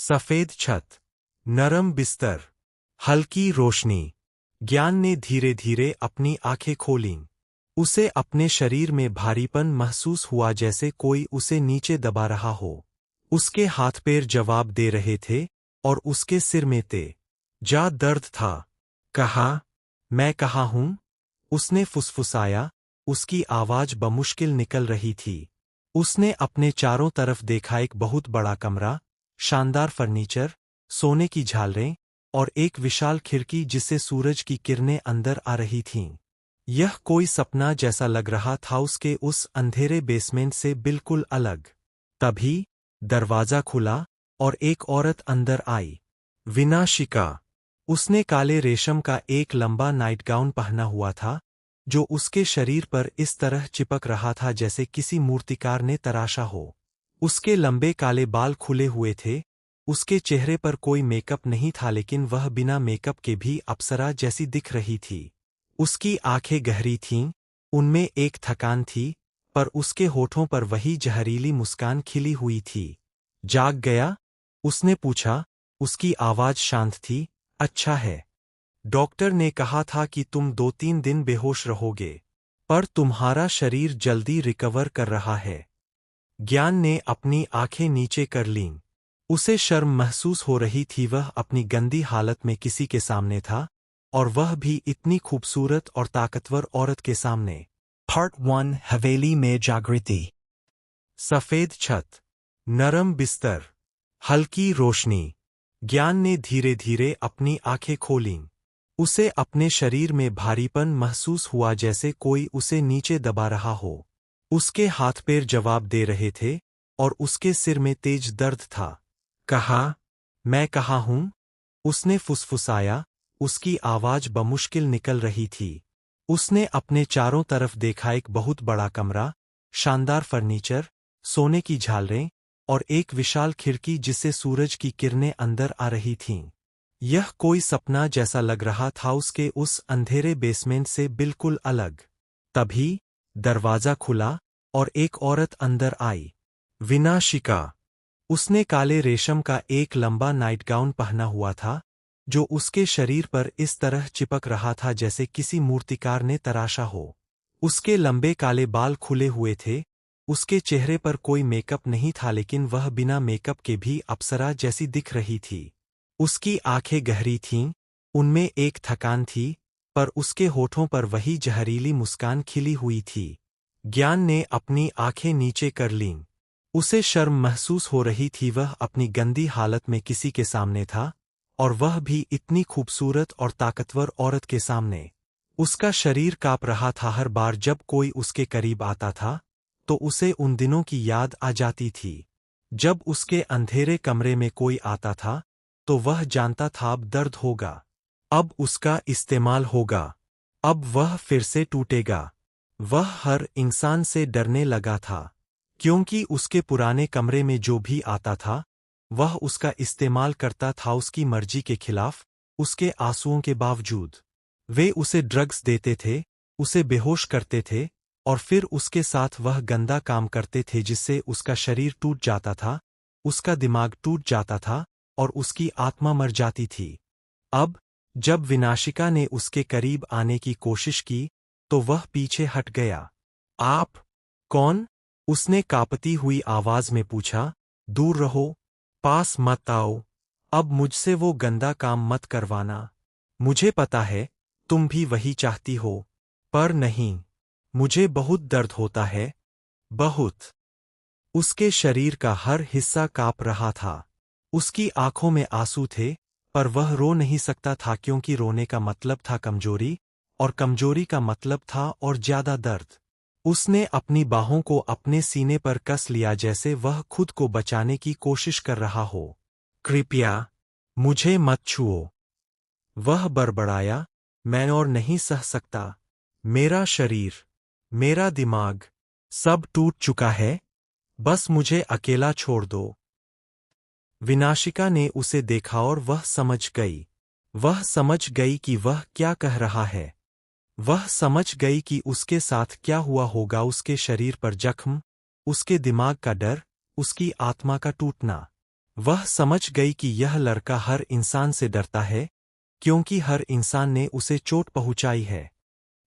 सफेद छत, नरम बिस्तर, हल्की रोशनी। ज्ञान ने धीरे धीरे अपनी आंखें खोलीं। उसे अपने शरीर में भारीपन महसूस हुआ, जैसे कोई उसे नीचे दबा रहा हो। उसके हाथ पैर जवाब दे रहे थे और उसके सिर में तेज दर्द था। कहा, मैं कहाँ हूँ? उसने फुसफुसाया। उसकी आवाज बमुश्किल निकल रही थी। उसने अपने चारों तरफ देखा। एक बहुत बड़ा कमरा, शानदार फर्नीचर, सोने की झालरें और एक विशाल खिड़की जिससे सूरज की किरणें अंदर आ रही थीं। यह कोई सपना जैसा लग रहा था, उसके उस अंधेरे बेसमेंट से बिल्कुल अलग। तभी दरवाजा खुला और एक औरत अंदर आई। विनाशिका। उसने काले रेशम का एक लंबा नाइटगाउन पहना हुआ था, जो उसके शरीर पर इस तरह चिपक रहा था जैसे किसी मूर्तिकार ने तराशा हो। उसके लंबे काले बाल खुले हुए थे। उसके चेहरे पर कोई मेकअप नहीं था, लेकिन वह बिना मेकअप के भी अप्सरा जैसी दिख रही थी। उसकी आंखें गहरी थीं, उनमें एक थकान थी, पर उसके होठों पर वही जहरीली मुस्कान खिली हुई थी। जाग गया? उसने पूछा। उसकी आवाज शांत थी। अच्छा है। डॉक्टर ने कहा था कि तुम 2-3 दिन बेहोश रहोगे, पर तुम्हारा शरीर जल्दी रिकवर कर रहा है। ज्ञान ने अपनी आंखें नीचे कर लीं। उसे शर्म महसूस हो रही थी। वह अपनी गंदी हालत में किसी के सामने था, और वह भी इतनी खूबसूरत और ताकतवर औरत के सामने। पार्ट 1 हवेली में जागृति। सफेद छत, नरम बिस्तर, हल्की रोशनी। ज्ञान ने धीरे धीरे अपनी आंखें खोलीं। उसे अपने शरीर में भारीपन महसूस हुआ, जैसे कोई उसे नीचे दबा रहा हो। उसके हाथ पैर जवाब दे रहे थे और उसके सिर में तेज दर्द था। कहा, मैं कहाँ हूँ? उसने फुसफुसाया। उसकी आवाज बमुश्किल निकल रही थी। उसने अपने चारों तरफ देखा। एक बहुत बड़ा कमरा, शानदार फर्नीचर, सोने की झालरें और एक विशाल खिड़की जिससे सूरज की किरणें अंदर आ रही थीं। यह कोई सपना जैसा लग रहा था, उसके उस अंधेरे बेसमेंट से बिल्कुल अलग। तभी दरवाजा खुला और एक औरत अंदर आई। विनाशिका। उसने काले रेशम का एक लंबा नाइटगाउन पहना हुआ था, जो उसके शरीर पर इस तरह चिपक रहा था जैसे किसी मूर्तिकार ने तराशा हो। उसके लंबे काले बाल खुले हुए थे। उसके चेहरे पर कोई मेकअप नहीं था, लेकिन वह बिना मेकअप के भी अप्सरा जैसी दिख रही थी। उसकी आंखें गहरी थीं, उनमें एक थकान थी, पर उसके होठों पर वही जहरीली मुस्कान खिली हुई थी। ज्ञान ने अपनी आंखें नीचे कर लीं। उसे शर्म महसूस हो रही थी। वह अपनी गंदी हालत में किसी के सामने था, और वह भी इतनी खूबसूरत और ताकतवर औरत के सामने। उसका शरीर कांप रहा था। हर बार जब कोई उसके करीब आता था, तो उसे उन दिनों की याद आ जाती थी, जब उसके अंधेरे कमरे में कोई आता था, तो वह जानता था अब दर्द होगा, अब उसका इस्तेमाल होगा, अब वह फिर से टूटेगा। वह हर इंसान से डरने लगा था, क्योंकि उसके पुराने कमरे में जो भी आता था, वह उसका इस्तेमाल करता था उसकी मर्जी के खिलाफ, उसके आंसुओं के बावजूद। वे उसे ड्रग्स देते थे, उसे बेहोश करते थे, और फिर उसके साथ वह गंदा काम करते थे जिससे उसका शरीर टूट जाता था, उसका दिमाग टूट जाता था और उसकी आत्मा मर जाती थी। अब जब विनाशिका ने उसके करीब आने की कोशिश की, तो वह पीछे हट गया। आप कौन? उसने कांपती हुई आवाज में पूछा। दूर रहो, पास मत आओ, अब मुझसे वो गंदा काम मत करवाना। मुझे पता है, तुम भी वही चाहती हो, पर नहीं, मुझे बहुत दर्द होता है, बहुत। उसके शरीर का हर हिस्सा कांप रहा था। उसकी आंखों में आंसू थे, पर वह रो नहीं सकता था क्योंकि रोने का मतलब था कमजोरी, और कमजोरी का मतलब था और ज्यादा दर्द। उसने अपनी बाहों को अपने सीने पर कस लिया जैसे वह खुद को बचाने की कोशिश कर रहा हो। कृपया मुझे मत छुओ, वह बड़बड़ाया। मैं और नहीं सह सकता। मेरा शरीर, मेरा दिमाग, सब टूट चुका है। बस मुझे अकेला छोड़ दो। विनाशिका ने उसे देखा और वह समझ गई। वह समझ गई कि वह क्या कह रहा है। वह समझ गई कि उसके साथ क्या हुआ होगा। उसके शरीर पर जख्म, उसके दिमाग का डर, उसकी आत्मा का टूटना। वह समझ गई कि यह लड़का हर इंसान से डरता है, क्योंकि हर इंसान ने उसे चोट पहुंचाई है।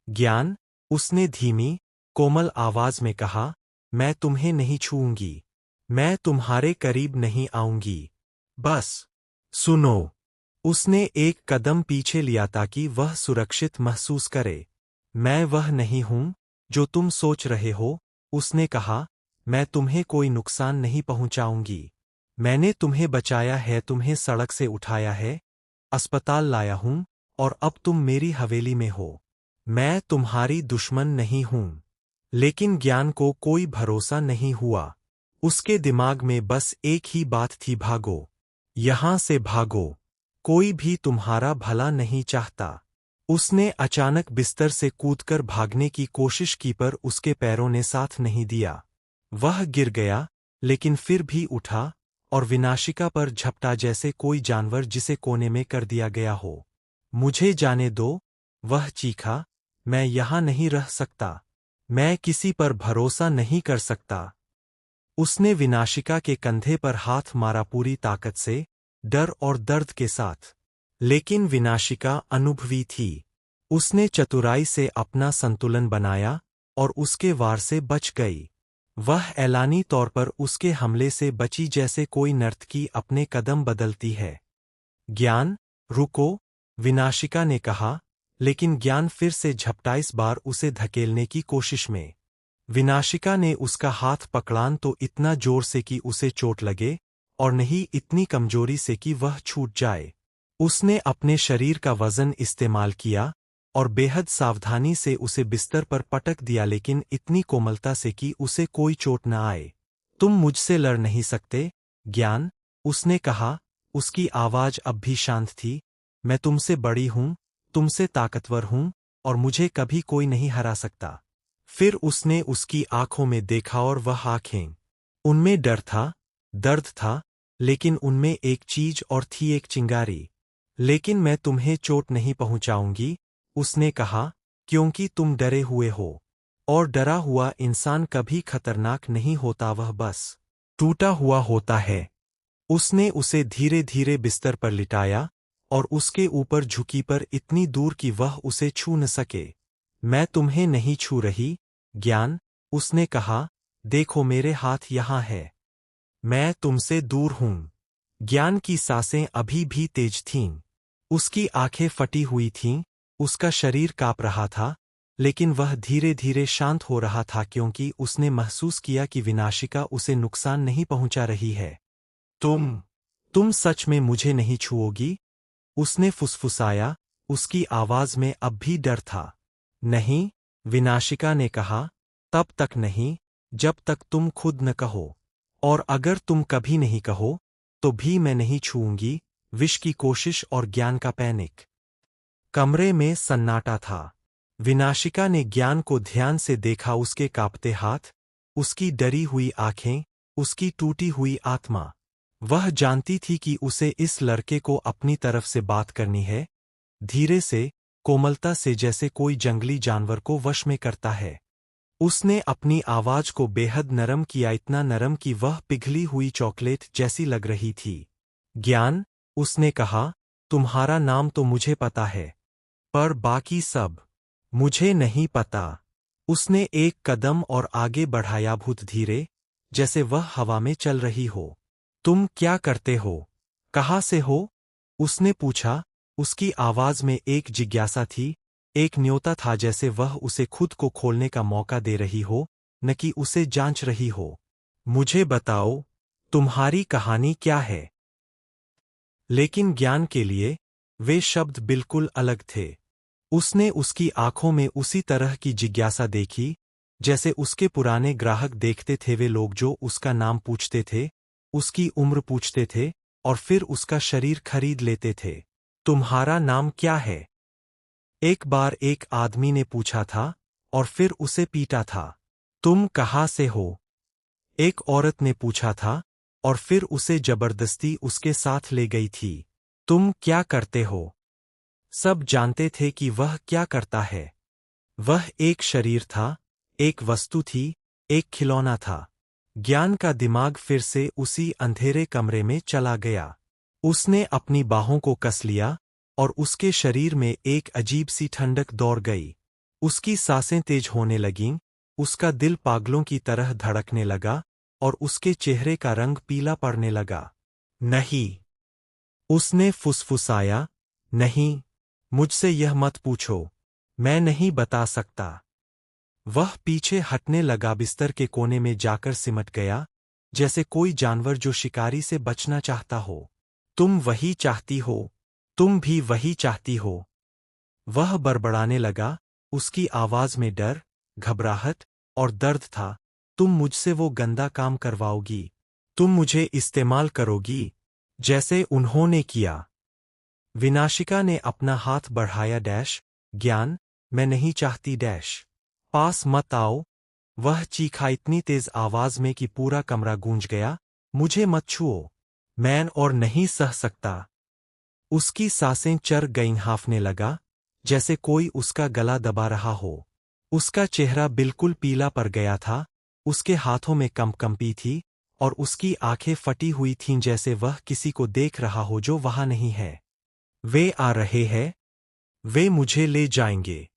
ज्ञान, उसने धीमी, कोमल आवाज में कहा, मैं तुम्हें नहीं छूऊंगी। मैं तुम्हारे करीब नहीं आऊंगी। बस सुनो। उसने एक कदम पीछे लिया ताकि वह सुरक्षित महसूस करे। मैं वह नहीं हूं जो तुम सोच रहे हो, उसने कहा। मैं तुम्हें कोई नुकसान नहीं पहुंचाऊंगी। मैंने तुम्हें बचाया है, तुम्हें सड़क से उठाया है, अस्पताल लाया हूं, और अब तुम मेरी हवेली में हो। मैं तुम्हारी दुश्मन नहीं हूं। लेकिन ज्ञान को कोई भरोसा नहीं हुआ। उसके दिमाग में बस एक ही बात थी, भागो। यहां से भागो। कोई भी तुम्हारा भला नहीं चाहता। उसने अचानक बिस्तर से कूदकर भागने की कोशिश की पर उसके पैरों ने साथ नहीं दिया। वह गिर गया, लेकिन फिर भी उठा और विनाशिका पर झपटा जैसे कोई जानवर जिसे कोने में कर दिया गया हो। मुझे जाने दो, वह चीखा। मैं यहां नहीं रह सकता। मैं किसी पर भरोसा नहीं कर सकता। उसने विनाशिका के कंधे पर हाथ मारा, पूरी ताकत से, डर और दर्द के साथ। लेकिन विनाशिका अनुभवी थी। उसने चतुराई से अपना संतुलन बनाया और उसके वार से बच गई। वह ऐलानी तौर पर उसके हमले से बची जैसे कोई नर्तकी अपने कदम बदलती है। ज्ञान, रुको, विनाशिका ने कहा, लेकिन ज्ञान फिर से झपटा, इस बार उसे धकेलने की कोशिश में। विनाशिका ने उसका हाथ पकड़ान तो इतना जोर से कि उसे चोट लगे, और नहीं इतनी कमजोरी से कि वह छूट जाए। उसने अपने शरीर का वजन इस्तेमाल किया और बेहद सावधानी से उसे बिस्तर पर पटक दिया, लेकिन इतनी कोमलता से कि उसे कोई चोट न आए। तुम मुझसे लड़ नहीं सकते, ज्ञान, उसने कहा। उसकी आवाज अब भी शांत थी। मैं तुमसे बड़ी हूं, तुमसे ताकतवर हूं, और मुझे कभी कोई नहीं हरा सकता। फिर उसने उसकी आंखों में देखा और वह आंखें, उनमें डर था, दर्द था, लेकिन उनमें एक चीज और थी, एक चिंगारी। लेकिन मैं तुम्हें चोट नहीं पहुंचाऊंगी, उसने कहा, क्योंकि तुम डरे हुए हो। और डरा हुआ इंसान कभी खतरनाक नहीं होता, वह बस टूटा हुआ होता है। उसने उसे धीरे धीरे बिस्तर पर लिटाया और उसके ऊपर झुकी पर इतनी दूर कि वह उसे छू न सके। मैं तुम्हें नहीं छू रही, ज्ञान, उसने कहा। देखो मेरे हाथ यहां है। मैं तुमसे दूर हूं। ज्ञान की सांसें अभी भी तेज थीं। उसकी आंखें फटी हुई थीं, उसका शरीर कांप रहा था, लेकिन वह धीरे धीरे शांत हो रहा था, क्योंकि उसने महसूस किया कि विनाशिका उसे नुकसान नहीं पहुंचा रही है। तुम सच में मुझे नहीं छुओगी? उसने फुसफुसाया, उसकी आवाज में अब भी डर था। नहीं, विनाशिका ने कहा, तब तक नहीं, जब तक तुम खुद न कहो। और अगर तुम कभी नहीं कहो, तो भी मैं नहीं छूऊंगी। विष की कोशिश और ज्ञान का पैनिक। कमरे में सन्नाटा था। विनाशिका ने ज्ञान को ध्यान से देखा, उसके कांपते हाथ, उसकी डरी हुई आंखें, उसकी टूटी हुई आत्मा। वह जानती थी कि उसे इस लड़के को अपनी तरफ से बात करनी है, धीरे से, कोमलता से, जैसे कोई जंगली जानवर को वश में करता है। उसने अपनी आवाज को बेहद नरम किया, इतना नरम कि वह पिघली हुई चॉकलेट जैसी लग रही थी। ज्ञान, उसने कहा, तुम्हारा नाम तो मुझे पता है, पर बाकी सब मुझे नहीं पता। उसने एक कदम और आगे बढ़ाया, भूत धीरे, जैसे वह हवा में चल रही हो। तुम क्या करते हो? कहाँ से हो? उसने पूछा। उसकी आवाज में एक जिज्ञासा थी, एक न्योता था, जैसे वह उसे खुद को खोलने का मौका दे रही हो, न कि उसे जांच रही हो। मुझे बताओ, तुम्हारी कहानी क्या है? लेकिन ज्ञान के लिए वे शब्द बिल्कुल अलग थे। उसने उसकी आंखों में उसी तरह की जिज्ञासा देखी, जैसे उसके पुराने ग्राहक देखते थे, वे लोग जो उसका नाम पूछते थे, उसकी उम्र पूछते थे, और फिर उसका शरीर खरीद लेते थे। तुम्हारा नाम क्या है? एक बार एक आदमी ने पूछा था, और फिर उसे पीटा था। तुम कहाँ से हो? एक औरत ने पूछा था, और फिर उसे जबरदस्ती उसके साथ ले गई थी। तुम क्या करते हो? सब जानते थे कि वह क्या करता है। वह एक शरीर था, एक वस्तु थी, एक खिलौना था। ज्ञान का दिमाग फिर से उसी अंधेरे कमरे में चला गया। उसने अपनी बाहों को कस लिया और उसके शरीर में एक अजीब सी ठंडक दौड़ गई। उसकी सांसें तेज होने लगीं, उसका दिल पागलों की तरह धड़कने लगा और उसके चेहरे का रंग पीला पड़ने लगा। नहीं, उसने फुसफुसाया, नहीं, मुझसे यह मत पूछो, मैं नहीं बता सकता। वह पीछे हटने लगा, बिस्तर के कोने में जाकर सिमट गया, जैसे कोई जानवर जो शिकारी से बचना चाहता हो। तुम वही चाहती हो, तुम भी वही चाहती हो। वह बड़बड़ाने लगा, उसकी आवाज में डर, घबराहट और दर्द था। तुम मुझसे वो गंदा काम करवाओगी, तुम मुझे इस्तेमाल करोगी, जैसे उन्होंने किया। विनाशिका ने अपना हाथ बढ़ाया, ज्ञान, मैं नहीं चाहती, पास मत आओ। वह चीखा इतनी तेज आवाज में कि पूरा कमरा गूंज गया, मुझे मत छुओ, मैं और नहीं सह सकता। उसकी सांसें चढ़ गईं, हाँफने लगा, जैसे कोई उसका गला दबा रहा हो। उसका चेहरा बिल्कुल पीला पड़ गया था, उसके हाथों में कंपी थी और उसकी आंखें फटी हुई थीं, जैसे वह किसी को देख रहा हो जो वहां नहीं है। वे आ रहे हैं, वे मुझे ले जाएंगे।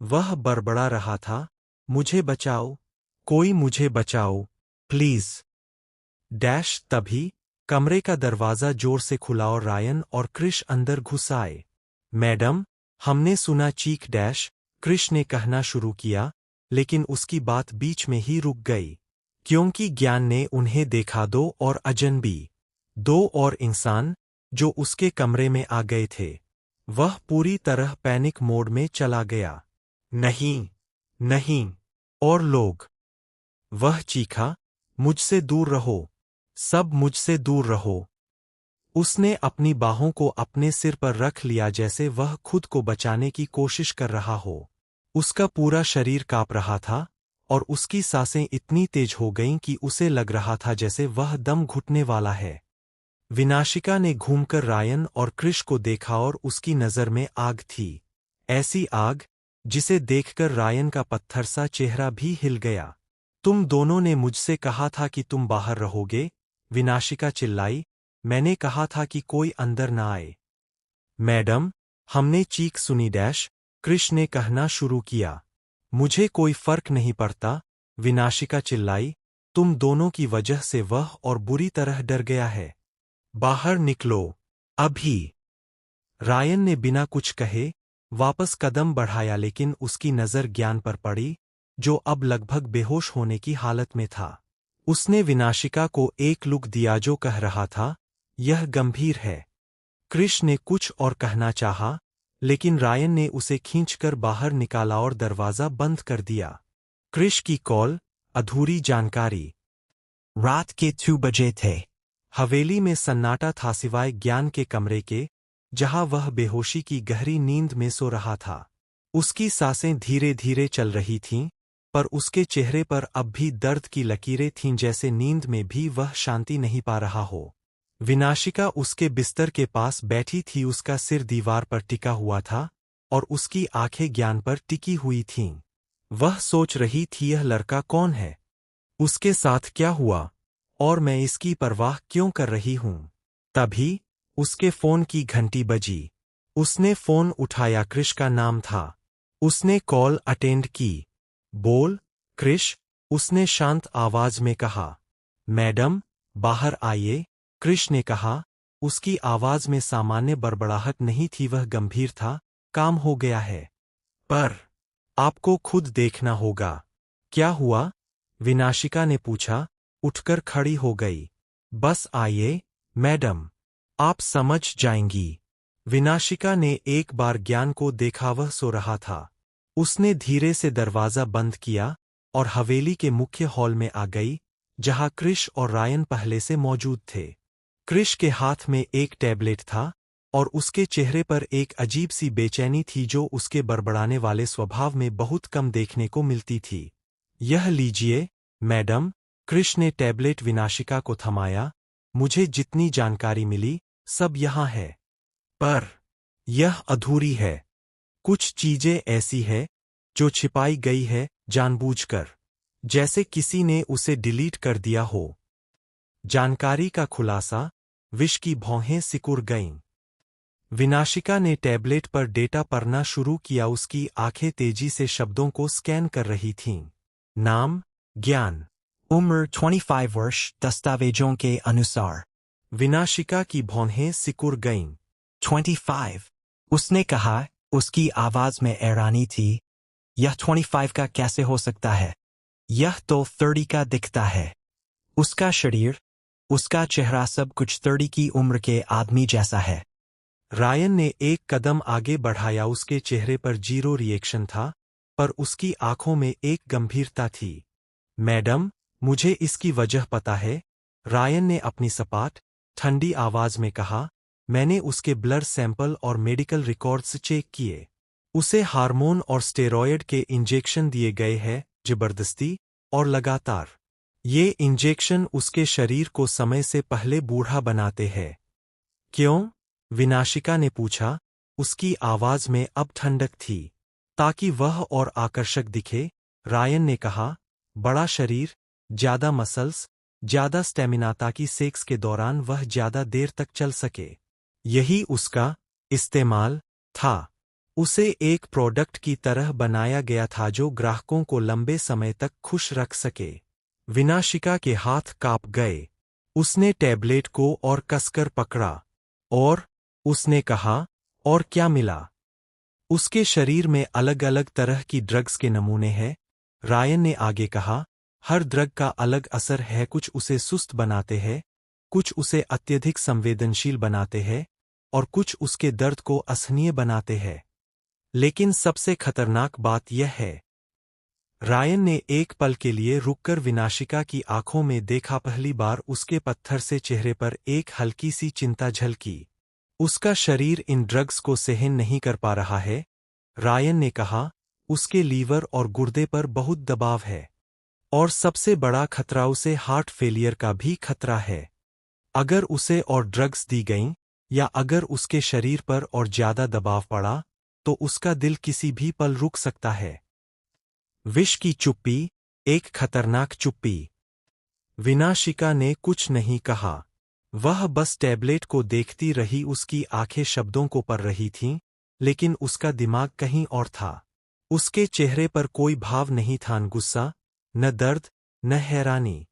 वह बड़बड़ा रहा था, मुझे बचाओ, कोई मुझे बचाओ, प्लीज। तभी कमरे का दरवाजा जोर से खुला और रायन और क्रिश अंदर घुस आए। मैडम, हमने सुना, क्रिश ने कहना शुरू किया, लेकिन उसकी बात बीच में ही रुक गई, क्योंकि ज्ञान ने उन्हें देखा, दो और इंसान जो उसके कमरे में आ गए थे। वह पूरी तरह पैनिक मोड में चला गया। नहीं, नहीं, और लोग, वह चीखा, मुझसे दूर रहो, सब मुझसे दूर रहो। उसने अपनी बाहों को अपने सिर पर रख लिया, जैसे वह खुद को बचाने की कोशिश कर रहा हो। उसका पूरा शरीर कांप रहा था और उसकी सांसें इतनी तेज हो गईं कि उसे लग रहा था जैसे वह दम घुटने वाला है। विनाशिका ने घूमकर रायन और क्रिश को देखा और उसकी नज़र में आग थी, ऐसी आग जिसे देखकर रायन का पत्थर सा चेहरा भी हिल गया। तुम दोनों ने मुझसे कहा था कि तुम बाहर रहोगे, विनाशिका चिल्लाई, मैंने कहा था कि कोई अंदर न आए। मैडम, हमने चीख सुनी, क्रिश ने कहना शुरू किया। मुझे कोई फर्क नहीं पड़ता, विनाशिका चिल्लाई, तुम दोनों की वजह से वह और बुरी तरह डर गया है। बाहर निकलो, अभी। रायन ने बिना कुछ कहे वापस कदम बढ़ाया, लेकिन उसकी नज़र ज्ञान पर पड़ी, जो अब लगभग बेहोश होने की हालत में था। उसने विनाशिका को एक लुक दिया जो कह रहा था, यह गंभीर है। क्रिश ने कुछ और कहना चाहा, लेकिन रायन ने उसे खींचकर बाहर निकाला और दरवाजा बंद कर दिया। क्रिश की कॉल, अधूरी जानकारी। रात के 2 बजे थे। हवेली में सन्नाटा था सिवाय ज्ञान के कमरे के, जहां वह बेहोशी की गहरी नींद में सो रहा था। उसकी सांसें धीरे धीरे चल रही थीं, पर उसके चेहरे पर अब भी दर्द की लकीरें थीं, जैसे नींद में भी वह शांति नहीं पा रहा हो। विनाशिका उसके बिस्तर के पास बैठी थी, उसका सिर दीवार पर टिका हुआ था और उसकी आंखें ज्ञान पर टिकी हुई थीं। वह सोच रही थी, यह लड़का कौन है, उसके साथ क्या हुआ, और मैं इसकी परवाह क्यों कर रही हूं। तभी उसके फोन की घंटी बजी। उसने फोन उठाया, क्रिश का नाम था। उसने कॉल अटेंड की। बोल, क्रिश, उसने शांत आवाज में कहा। मैडम, बाहर आइए, क्रिश ने कहा। उसकी आवाज में सामान्य बड़बड़ाहट नहीं थी, वह गंभीर था। काम हो गया है, पर आपको खुद देखना होगा। क्या हुआ, विनाशिका ने पूछा, उठकर खड़ी हो गई। बस आइए, मैडम, आप समझ जाएंगी। विनाशिका ने एक बार ज्ञान को देखा, वह सो रहा था। उसने धीरे से दरवाजा बंद किया और हवेली के मुख्य हॉल में आ गई, जहां क्रिश और रायन पहले से मौजूद थे। क्रिश के हाथ में एक टैबलेट था और उसके चेहरे पर एक अजीब सी बेचैनी थी, जो उसके बड़बड़ाने वाले स्वभाव में बहुत कम देखने को मिलती थी। यह लीजिए, मैडम, क्रिश ने टैबलेट विनाशिका को थमाया। मुझे जितनी जानकारी मिली, सब यहाँ है, पर यह अधूरी है। कुछ चीजें ऐसी है जो छिपाई गई है, जानबूझकर। जैसे किसी ने उसे डिलीट कर दिया हो। जानकारी का खुलासा, विश की भौहें सिकुड़ गईं। विनाशिका ने टैबलेट पर डेटा पढ़ना शुरू किया। उसकी आंखें तेजी से शब्दों को स्कैन कर रही थीं। नाम, ज्ञान। उम्र 25 वर्ष दस्तावेजों के अनुसार। विनाशिका की भौहें सिकुड़ गईं। 25। उसने कहा, उसकी आवाज में हैरानी थी। यह 25 का कैसे हो सकता है? यह तो 30 का दिखता है। उसका शरीर, उसका चेहरा सब कुछ 30 की उम्र के आदमी जैसा है। रायन ने एक कदम आगे बढ़ाया। उसके चेहरे पर जीरो रिएक्शन था, पर उसकी आंखों में एक गंभीरता थी। मैडम, मुझे इसकी वजह पता है, रायन ने अपनी सपाट, ठंडी आवाज में कहा। मैंने उसके ब्लड सैंपल और मेडिकल रिकॉर्ड्स चेक किए। उसे हार्मोन और स्टेरॉयड के इंजेक्शन दिए गए हैं, जबरदस्ती और लगातार। ये इंजेक्शन उसके शरीर को समय से पहले बूढ़ा बनाते हैं। क्यों? विनाशिका ने पूछा। उसकी आवाज में अब ठंडक थी। ताकि वह और आकर्षक दिखे, रायन ने कहा। बड़ा शरीर, ज्यादा मसल्स, ज्यादा स्टेमिना, ताकि सेक्स के दौरान वह ज्यादा देर तक चल सके। यही उसका इस्तेमाल था। उसे एक प्रोडक्ट की तरह बनाया गया था जो ग्राहकों को लंबे समय तक खुश रख सके। विनाशिका के हाथ कांप गए। उसने टैबलेट को और कसकर पकड़ा। और उसने कहा, और क्या मिला? उसके शरीर में अलग अलग तरह की ड्रग्स के नमूने हैं, रायन ने आगे कहा। हर ड्रग का अलग असर है। कुछ उसे सुस्त बनाते हैं, कुछ उसे अत्यधिक संवेदनशील बनाते हैं, और कुछ उसके दर्द को असहनीय बनाते हैं। लेकिन सबसे खतरनाक बात यह है। रायन ने एक पल के लिए रुककर विनाशिका की आंखों में देखा। पहली बार उसके पत्थर से चेहरे पर एक हल्की सी चिंता झलकी। उसका शरीर इन ड्रग्स को सहन नहीं कर पा रहा है, रायन ने कहा। उसके लीवर और गुर्दे पर बहुत दबाव है। और सबसे बड़ा खतरा, उसे हार्ट फेलियर का भी खतरा है। अगर उसे और ड्रग्स दी गईं, या अगर उसके शरीर पर और ज्यादा दबाव पड़ा, तो उसका दिल किसी भी पल रुक सकता है। विश की चुप्पी, एक खतरनाक चुप्पी। विनाशिका ने कुछ नहीं कहा। वह बस टैबलेट को देखती रही। उसकी आंखें शब्दों को पढ़ रही थीं, लेकिन उसका दिमाग कहीं और था। उसके चेहरे पर कोई भाव नहीं था, न गुस्सा, न दर्द, न हैरानी।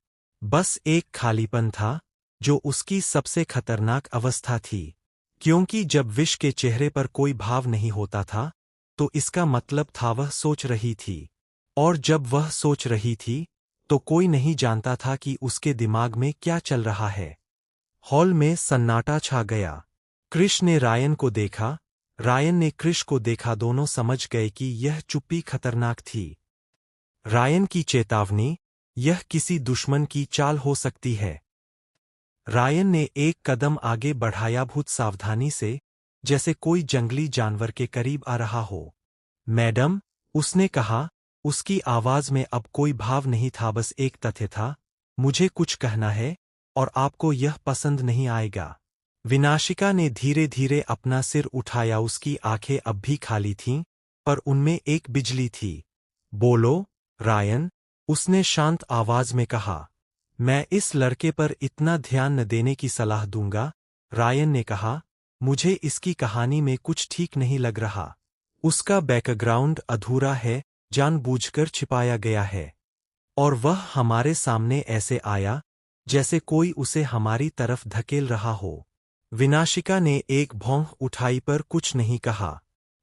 बस एक खालीपन था, जो उसकी सबसे खतरनाक अवस्था थी। क्योंकि जब विश के चेहरे पर कोई भाव नहीं होता था, तो इसका मतलब था वह सोच रही थी। और जब वह सोच रही थी, तो कोई नहीं जानता था कि उसके दिमाग में क्या चल रहा है। हॉल में सन्नाटा छा गया। क्रिश ने रायन को देखा, रायन ने क्रिश को देखा। दोनों समझ गए कि यह चुप्पी खतरनाक थी। रायन की चेतावनी, यह किसी दुश्मन की चाल हो सकती है। रायन ने एक कदम आगे बढ़ाया, बहुत सावधानी से, जैसे कोई जंगली जानवर के करीब आ रहा हो। मैडम, उसने कहा। उसकी आवाज में अब कोई भाव नहीं था, बस एक तथ्य था। मुझे कुछ कहना है, और आपको यह पसंद नहीं आएगा। विनाशिका ने धीरे धीरे अपना सिर उठाया। उसकी आंखें अब भी खाली थीं, पर उनमें एक बिजली थी। बोलो, रायन, उसने शांत आवाज में कहा। मैं इस लड़के पर इतना ध्यान न देने की सलाह दूंगा, रायन ने कहा। मुझे इसकी कहानी में कुछ ठीक नहीं लग रहा। उसका बैकग्राउंड अधूरा है, जानबूझकर छिपाया गया है। और वह हमारे सामने ऐसे आया, जैसे कोई उसे हमारी तरफ धकेल रहा हो। विनाशिका ने एक भौं उठाई, पर कुछ नहीं कहा।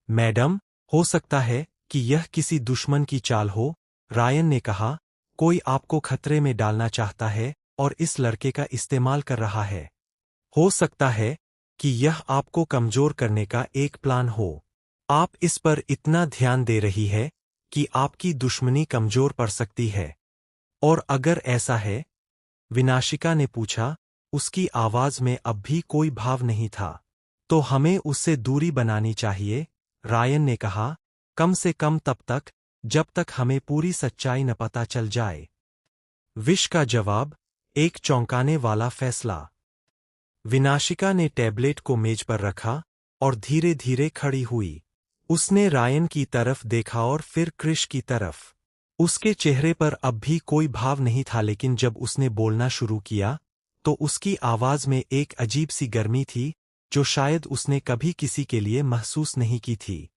मैडम, हो सकता है कि यह किसी दुश्मन की चाल हो, रायन ने कहा। कोई आपको खतरे में डालना चाहता है, और इस लड़के का इस्तेमाल कर रहा है। हो सकता है कि यह आपको कमजोर करने का एक प्लान हो। आप इस पर इतना ध्यान दे रही है, कि आपकी दुश्मनी कमजोर पड़ सकती है। और अगर ऐसा है? विनाशिका ने पूछा। उसकी आवाज में अब भी कोई भाव नहीं था। तो हमें उससे दूरी बनानी चाहिए, रायन ने कहा। कम से कम तब तक, जब तक हमें पूरी सच्चाई न पता चल जाए। विश का जवाब, एक चौंकाने वाला फैसला। विनाशिका ने टैबलेट को मेज पर रखा, और धीरे धीरे खड़ी हुई। उसने रायन की तरफ देखा और फिर क्रिश की तरफ। उसके चेहरे पर अब भी कोई भाव नहीं था, लेकिन जब उसने बोलना शुरू किया तो उसकी आवाज में एक अजीब सी गर्मी थी जो शायद उसने कभी किसी के लिए महसूस नहीं की थी।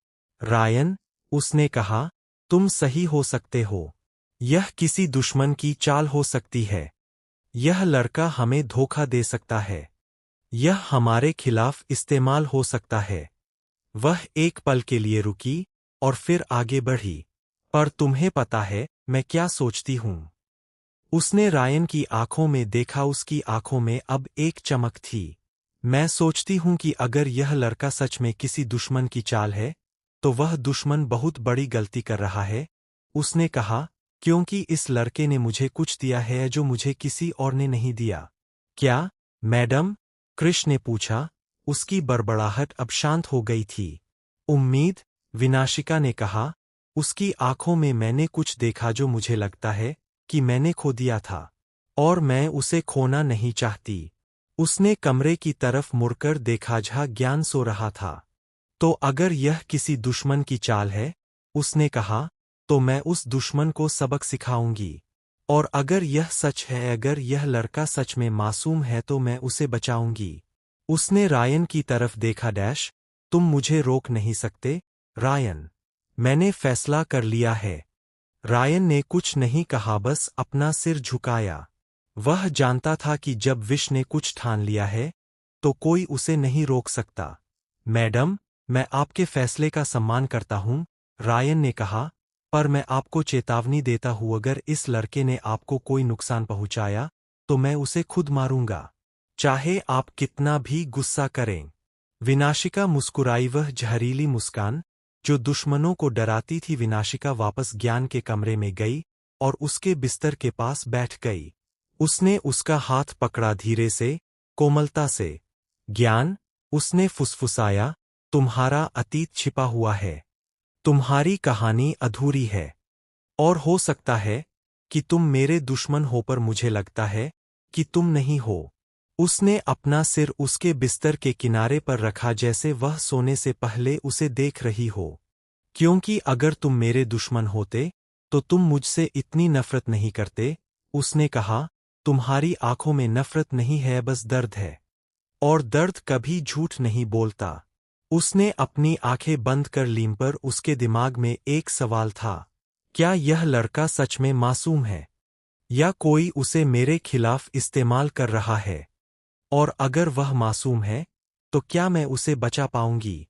रायन, उसने कहा, तुम सही हो सकते हो। यह किसी दुश्मन की चाल हो सकती है। यह लड़का हमें धोखा दे सकता है। यह हमारे खिलाफ इस्तेमाल हो सकता है। वह एक पल के लिए रुकी और फिर आगे बढ़ी। पर तुम्हें पता है मैं क्या सोचती हूं? उसने रायन की आंखों में देखा, उसकी आंखों में अब एक चमक थी। मैं सोचती हूं कि अगर यह लड़का सच में किसी दुश्मन की चाल है, तो वह दुश्मन बहुत बड़ी गलती कर रहा है, उसने कहा, क्योंकि इस लड़के ने मुझे कुछ दिया है जो मुझे किसी और ने नहीं दिया। क्या, मैडम? कृष ने पूछा। उसकी बड़बड़ाहट अब शांत हो गई थी। उम्मीद, विनाशिका ने कहा, उसकी आंखों में मैंने कुछ देखा जो मुझे लगता है कि मैंने खो दिया था, और मैं उसे खोना नहीं चाहती। उसने कमरे की तरफ मुड़कर देखा जहां ज्ञान सो रहा था। तो अगर यह किसी दुश्मन की चाल है, उसने कहा, तो मैं उस दुश्मन को सबक सिखाऊंगी। और अगर यह सच है, अगर यह लड़का सच में मासूम है, तो मैं उसे बचाऊंगी। उसने रायन की तरफ देखा। डैश, तुम मुझे रोक नहीं सकते, रायन। मैंने फैसला कर लिया है। रायन ने कुछ नहीं कहा, बस अपना सिर झुकाया। वह जानता था कि जब विश ने कुछ ठान लिया है, तो कोई उसे नहीं रोक सकता। मैडम, मैं आपके फैसले का सम्मान करता हूं, रायन ने कहा, पर मैं आपको चेतावनी देता हूं, अगर इस लड़के ने आपको कोई नुकसान पहुंचाया, तो मैं उसे खुद मारूंगा, चाहे आप कितना भी गुस्सा करें। विनाशिका मुस्कुराई, वह जहरीली मुस्कान जो दुश्मनों को डराती थी। विनाशिका वापस ज्ञान के कमरे में गई और उसके बिस्तर के पास बैठ गई। उसने उसका हाथ पकड़ा धीरे से, कोमलता से। ज्ञान, उसने फुसफुसाया, तुम्हारा अतीत छिपा हुआ है। तुम्हारी कहानी अधूरी है। और हो सकता है कि तुम मेरे दुश्मन हो, पर मुझे लगता है कि तुम नहीं हो। उसने अपना सिर उसके बिस्तर के किनारे पर रखा, जैसे वह सोने से पहले उसे देख रही हो। क्योंकि अगर तुम मेरे दुश्मन होते, तो तुम मुझसे इतनी नफरत नहीं करते, उसने कहा। तुम्हारी आंखों में नफरत नहीं है, बस दर्द है। और दर्द कभी झूठ नहीं बोलता। उसने अपनी आंखें बंद कर लीं, पर उसके दिमाग में एक सवाल था। क्या यह लड़का सच में मासूम है? या कोई उसे मेरे खिलाफ इस्तेमाल कर रहा है? और अगर वह मासूम है, तो क्या मैं उसे बचा पाऊंगी?